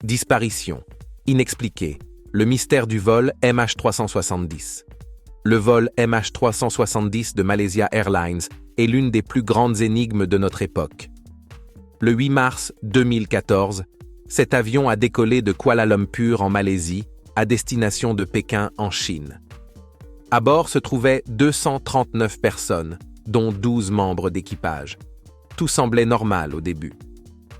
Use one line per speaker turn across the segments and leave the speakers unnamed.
Disparition. Inexpliquée. Le mystère du vol MH370. Le vol MH370 de Malaysia Airlines est l'une des plus grandes énigmes de notre époque. Le 8 mars 2014, cet avion a décollé de Kuala Lumpur en Malaisie à destination de Pékin en Chine. À bord se trouvaient 239 personnes, dont 12 membres d'équipage. Tout semblait normal au début.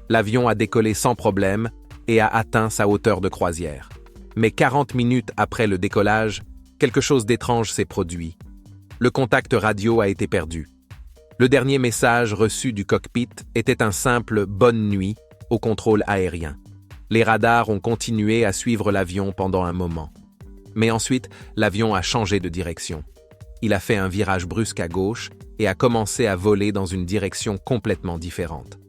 L'avion a décollé sans problème et a atteint sa hauteur de croisière. Mais 40 minutes après le décollage, quelque chose d'étrange s'est produit. Le contact radio a été perdu. Le dernier message reçu du cockpit était un simple « bonne nuit » au contrôle aérien. Les radars ont continué à suivre l'avion pendant un moment. Mais ensuite, l'avion a changé de direction. Il a fait un virage brusque à gauche et a commencé à voler dans une direction complètement différente.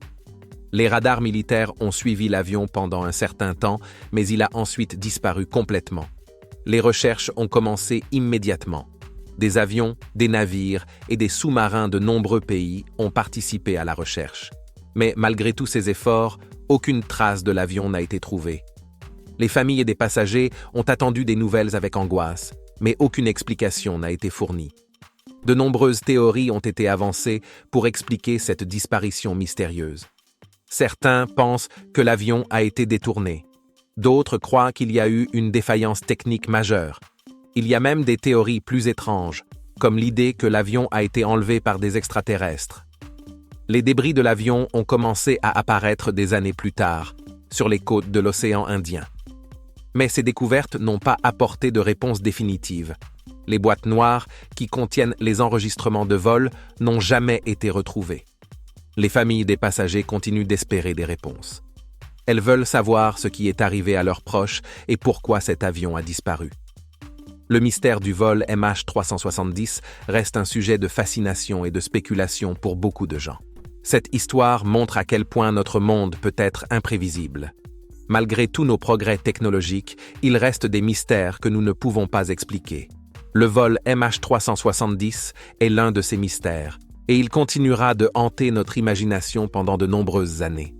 Les radars militaires ont suivi l'avion pendant un certain temps, mais il a ensuite disparu complètement. Les recherches ont commencé immédiatement. Des avions, des navires et des sous-marins de nombreux pays ont participé à la recherche. Mais malgré tous ces efforts, aucune trace de l'avion n'a été trouvée. Les familles des passagers ont attendu des nouvelles avec angoisse, mais aucune explication n'a été fournie. De nombreuses théories ont été avancées pour expliquer cette disparition mystérieuse. Certains pensent que l'avion a été détourné. D'autres croient qu'il y a eu une défaillance technique majeure. Il y a même des théories plus étranges, comme l'idée que l'avion a été enlevé par des extraterrestres. Les débris de l'avion ont commencé à apparaître des années plus tard, sur les côtes de l'océan Indien. Mais ces découvertes n'ont pas apporté de réponse définitive. Les boîtes noires, qui contiennent les enregistrements de vol, n'ont jamais été retrouvées. Les familles des passagers continuent d'espérer des réponses. Elles veulent savoir ce qui est arrivé à leurs proches et pourquoi cet avion a disparu. Le mystère du vol MH370 reste un sujet de fascination et de spéculation pour beaucoup de gens. Cette histoire montre à quel point notre monde peut être imprévisible. Malgré tous nos progrès technologiques, il reste des mystères que nous ne pouvons pas expliquer. Le vol MH370 est l'un de ces mystères, et il continuera de hanter notre imagination pendant de nombreuses années.